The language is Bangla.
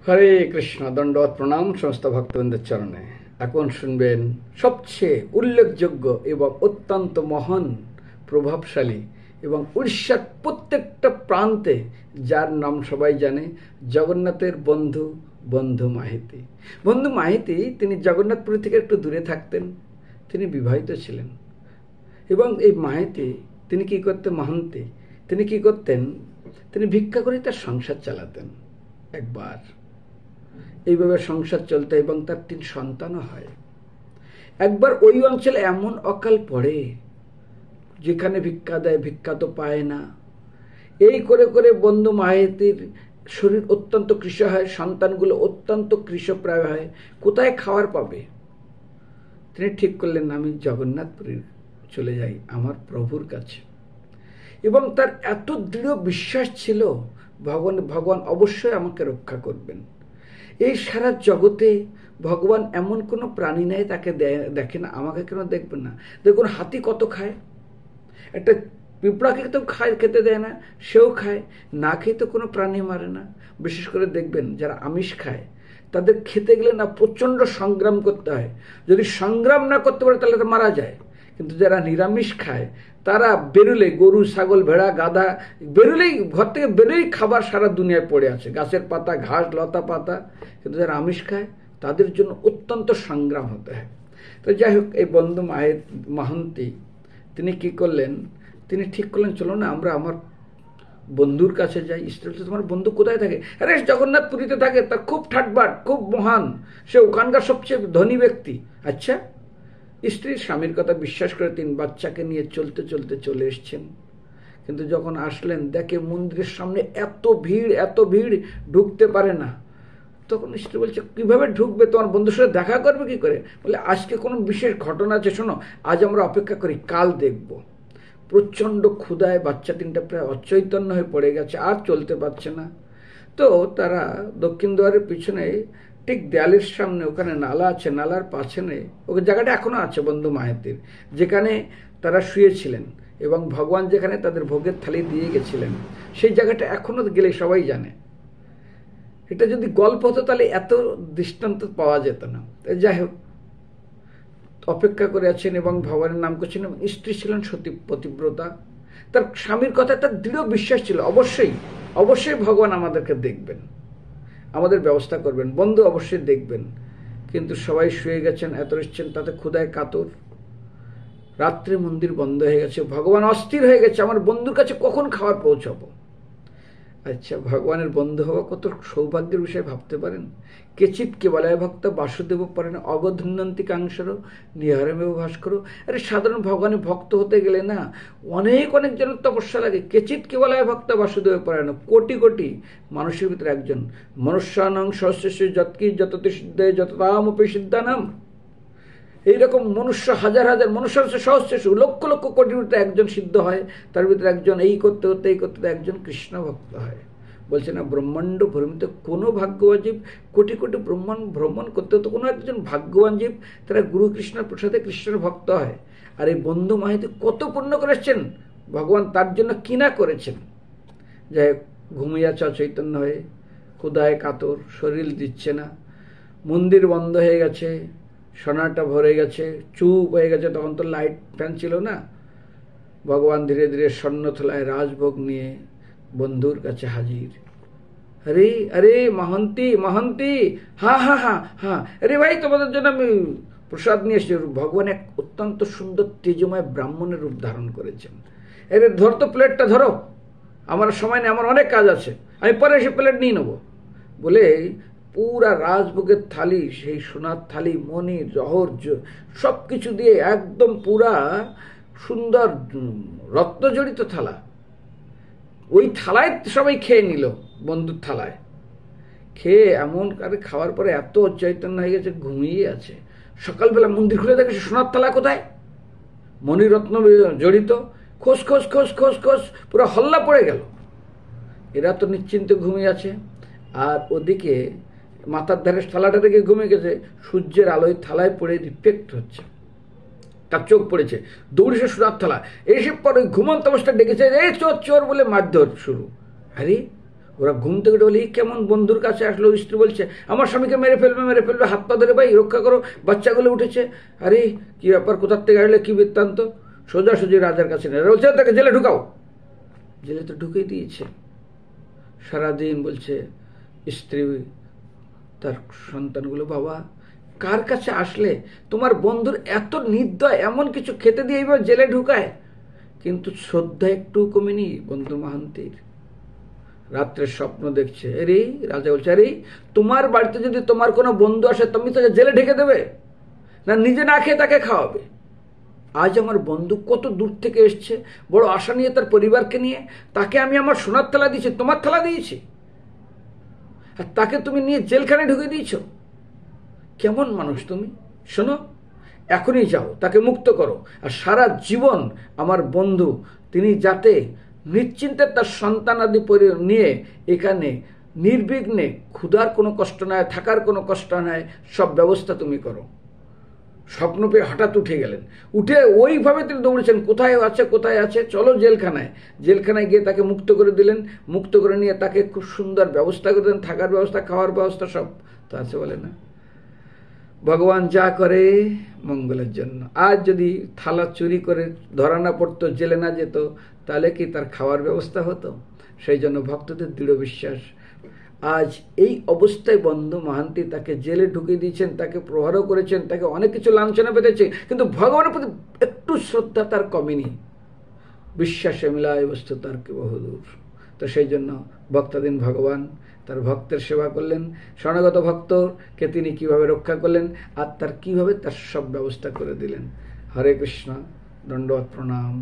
হরে কৃষ্ণ। দণ্ডবত প্রণাম সমস্ত ভক্তবৃন্দের চরণে। এখন শুনবেন সবচেয়ে উল্লেখযোগ্য এবং অত্যন্ত মহান, প্রভাবশালী এবং উড়িষ্যার প্রত্যেকটা প্রান্তে যার নাম সবাই জানে, জগন্নাথের বন্ধু বন্ধু মাহিতি। বন্ধু মাহিতি তিনি জগন্নাথপুরী থেকে একটু দূরে থাকতেন। তিনি বিবাহিত ছিলেন এবং এই মাহিতি তিনি কি করতেন, মহান্তি তিনি কি করতেন, তিনি ভিক্ষা করে তার সংসার চালাতেন। একবার এইভাবে সংসার চলতে এবং তার 3 সন্তানও হয়। একবার ওই অঞ্চলে এমন অকাল পড়ে, যেখানে ভিক্ষা দেয় ভিক্ষা তো পায় না। এই করে করে বন্ধু মাহিতির শরীর অত্যন্ত কৃশ হয়, সন্তানগুলো অত্যন্ত কৃশপ্রায় হয়। কোথায় খাওয়ার পাবে? তিনি ঠিক করলেন, আমি জগন্নাথপুরী চলে যাই আমার প্রভুর কাছে। এবং তার এত দৃঢ় বিশ্বাস ছিল, ভগবান অবশ্যই আমাকে রক্ষা করবেন। এই সারা জগতে ভগবান এমন কোনো প্রাণী নেই তাকে দেখে না, আমাকে কেন দেখবেন না? দেখুন, হাতি কত খায়, একটা পিঁপড়াকে তো খেতে দেয় না, সেও খায়। না খেয়ে তো কোনো প্রাণী মারে না। বিশেষ করে দেখবেন যারা আমিষ খায় তাদের খেতে গেলে না প্রচণ্ড সংগ্রাম করতে হয়। যদি সংগ্রাম না করতে পারে তাহলে তো মারা যায়। কিন্তু যারা নিরামিষ খায় তারা বেরোলে, গরু ছাগল ভেড়া গাধা বেরোলেই, ঘর থেকে বেরোলেই খাবার সারা দুনিয়ায় পড়ে আছে, গাছের পাতা ঘাস লতা পাতা। কিন্তু যারা আমিষ খায় তাদের জন্য অত্যন্ত সংগ্রাম হতে হয়। তো যাই হোক, এই বন্ধু মাহান্তি তিনি কি করলেন, তিনি ঠিক করলেন চলো না আমরা আমার বন্ধুর কাছে যাই। স্ত্রী বলছে, তোমার বন্ধু কোথায় থাকে? আরে জগন্নাথপুরীতে থাকে, তার খুব ঠাটবাট, খুব মহান, সে ওখানকার সবচেয়ে ধনী ব্যক্তি। আচ্ছা। স্ত্রী স্বামীর কথা বিশ্বাস করে 3 বাচ্চাকে নিয়ে চলতে চলতে চলে এসছেন। কিন্তু যখন আসলেন দেখে মন্দিরের সামনে এত ভিড়, ঢুকতে পারে না। তখন স্ত্রী বলছে, কিভাবে ঢুকবে? তোমার বন্ধুর সাথে দেখা করবে কি করে? বলে, আজকে কোনো বিশেষ ঘটনা আছে, শোনো, আজ আমরা অপেক্ষা করি, কাল দেখব। প্রচণ্ড ক্ষুধায় বাচ্চা 3টা প্রায় অচৈতন্য হয়ে পড়ে গেছে, আর চলতে পারছে না। তো তারা দক্ষিণ দুয়ারের পিছনে ঠিক দেয়ালের সামনে, ওখানে নালা আছে, নালার পাশে ওই জায়গাটা এখনো আছে বন্ধু মাহাতির, যেখানে তারা শুয়েছিলেন এবং ভগবান যেখানে তাদের ভোগের থালি দিয়ে গেছিলেন, সেই জায়গাটা এখনো গেলে সবাই জানে। এটা যদি গল্প হতো তাহলে এত দৃষ্টান্ত পাওয়া যেত না। যাই হোক, অপেক্ষা করে আছেন এবং ভগবানের নাম করছেন। এবং স্ত্রী ছিলেন সতী পতিব্রতা, তার স্বামীর কথা তার দৃঢ় বিশ্বাস ছিল, অবশ্যই ভগবান আমাদেরকে দেখবেন, আমাদের ব্যবস্থা করবেন, বন্ধু অবশ্যই দেখবেন। কিন্তু সবাই শুয়ে গেছেন, এত এসছেন, তাতে ক্ষুধায় কাতর। রাত্রে মন্দির বন্ধ হয়ে গেছে, ভগবান অস্থির হয়ে গেছে, আমার বন্ধুর কাছে কখন খাবার পৌঁছাবো। আচ্ছা, ভগবানের বন্ধু হওয়া কত সৌভাগ্যের বিষয় ভাবতে পারেন? কেচিৎ কেবলায় ভক্ত বাসুদেব পারেন অগধন্যন্তি কাংসর নিহারমেব ভাস্কর। আরে সাধারণ ভগবানের ভক্ত হতে গেলে না অনেক জনের তপস্যা লাগে। কেচিৎ কেবলায় ভক্ত বাসুদেব পারেন, কোটি কোটি মানুষের ভিতরে একজন। মনুষ্যানং সহস্রেষু যৎকি যততে সিদ্ধে যততামপি সিদ্ধানাম। এইরকম মনুষ্য হাজার মনুষ্য সহস্রেষু লক্ষ কোটির ভিতরে একজন সিদ্ধ হয়, তার ভিতরে একজন এই করতে করতে একজন কৃষ্ণ ভক্ত হয়। বলছে না, ব্রহ্মাণ্ড ভ্রমিত কোনো ভাগ্যবান জীব, কোটি কোটি ব্রহ্মাণ্ড ভ্রমণ করতে হতো কোনো একজন ভাগ্যবান জীব, তারা গুরু কৃষ্ণের প্রসাদে কৃষ্ণের ভক্ত হয়। আর এই বন্ধু মাহিতি কত পুণ্য করেছেন, ভগবান তার জন্য কিনা করেছেন। যাই হোক, ঘুমিয়ে আছে অচৈতন্য হয়ে, ক্ষুধায় কাতর, শরীর দিচ্ছে না, মন্দির বন্ধ হয়ে গেছে, সোনাটা ভরে গেছে, চুপ হয়ে গেছে। তখন তো লাইট ফ্যান ছিল না। ভগবান ধীরে ধীরে স্বর্ণথলায় রাজভোগ নিয়ে বন্ধুর কাছে হাজির। আরে মহান্তি, হ্যাঁ, আরে ভাই, তোমাদের জন্য আমি প্রসাদ নিয়ে এসেছি। ভগবান এক অত্যন্ত সুন্দর তেজময় ব্রাহ্মণের রূপ ধারণ করেছেন। আরে ধর তো, প্লেটটা ধরো, আমার সময় নেই, আমার অনেক কাজ আছে, আমি পরে এসে প্লেট নিয়ে নেবো বলে পুরা রাজভোগের থালি, সেই সোনার থালি, মণি জহর সব কিছু দিয়ে একদম পুরা সুন্দর রত্নজড়িত থালা, ওই থালায় সবাই খেয়ে নিল। বন্ধুর থালায় খেয়ে এমন করে খাওয়ার পরে এত চৈতন্য হয়ে গেছে, ঘুমিয়ে আছে। সকালবেলা মন্দির খুলে দেখে সোনার থালা কোথায়, মণিরত্ন জড়িত। খোঁজ পুরো হল্লা পড়ে গেল। এরা তো নিশ্চিন্তে ঘুমিয়ে আছে, আর ওদিকে মাথার ধারে থালাটা থেকে ঘুমিয়ে গেছে, সূর্যের আলোয় থালায় পড়ে রিফ্লেক্ট হচ্ছে, তার চোখ পড়েছে। দৌড়েছে সোনার থালা, এসে পরে ঘুমন্ত অবস্থা ডেকেছে, চোর বলে মারধর শুরু। আরে ওরা ঘুম থেকে উঠে বলে, এই কেমন বন্ধুর কাছে আসলো? স্ত্রী বলছে, আমার স্বামীকে মেরে ফেলবে, হাত পা ধরে ভাই রক্ষা করো, বাচ্চাগুলো উঠেছে। আরে কি ব্যাপার, কোথার থেকে আসলে, কি বৃত্তান্ত? সোজাসুজি রাজার কাছে নেই, বলছে তাকে জেলে ঢুকাও। জেলে তো ঢুকে দিয়েছে। সারাদিন বলছে স্ত্রী তার সন্তানগুলো, বাবা কার কাছে আসলে? তোমার বন্ধুর এত নির্দয়, এমন কিছু খেতে দিয়ে এইভাবে জেলে ঢুকায়। কিন্তু শ্রদ্ধা একটু কমেনি বন্ধু মাহান্তির। রাত্রে স্বপ্ন দেখছে, আরে রাজা বলছে, আরে তোমার বাড়িতে যদি তোমার কোনো বন্ধু আসে, তুমি তাকে জেলে ঢেকে দেবে না নিজে না খেয়ে তাকে খাওয়াবে? আজ আমার বন্ধু কত দূর থেকে এসছে, বড় আশা নিয়ে তার পরিবারকে নিয়ে, তাকে আমি আমার সোনার থালা দিয়েছি, তোমার থালা দিয়েছি, আর তাকে তুমি নিয়ে জেলখানে ঢুকে দিয়েছ। কেমন মানুষ তুমি? শোনো, এখনই যাও, তাকে মুক্ত করো। আর সারা জীবন আমার বন্ধু তিনি যাতে নিশ্চিন্তে তার সন্তানাদি নিয়ে এখানে নির্বিঘ্নে ক্ষুধার কোনো কষ্ট নয়, থাকার কোনো কষ্ট নয়, সব ব্যবস্থা তুমি করো। স্বপ্ন পেয়ে হঠাৎ উঠে গেলেন, উঠে ওইভাবে তিনি দৌড়েছেন, কোথায় আছে, চলো জেলখানায়। জেলখানায় গিয়ে তাকে মুক্ত করে দিলেন, মুক্ত করে নিয়ে তাকে খুব সুন্দর ব্যবস্থা করে দিলেন, থাকার ব্যবস্থা, খাওয়ার ব্যবস্থা সব। তো আছে বলে না, ভগবান যা করে মঙ্গলের জন্য। আজ যদি থালা চুরি করে ধরা না পড়তো, জেলে না যেত, তাহলে কি তার খাওয়ার ব্যবস্থা হতো? সেই জন্য ভক্তদের দৃঢ় বিশ্বাস, আজ এই অবস্থায় বন্ধু মাহান্তি তাকে জেলে ঢুকিয়ে দিয়েছেন, তাকে প্রহারও করেছেন, তাকে অনেক কিছু লাঞ্ছনা পেতেছে, কিন্তু ভগবানের প্রতি একটু শ্রদ্ধা তার কমেনি। বিশ্বাসে মিলায় বস্তু তার কে বহুদূর। তো সেই জন্য ভক্তাধীন ভগবান তার ভক্তের সেবা করলেন, শরণাগত ভক্তকে তিনি কিভাবে রক্ষা করলেন, আর তার কিভাবে তার সব ব্যবস্থা করে দিলেন। হরে কৃষ্ণ, দণ্ডবত প্রণাম।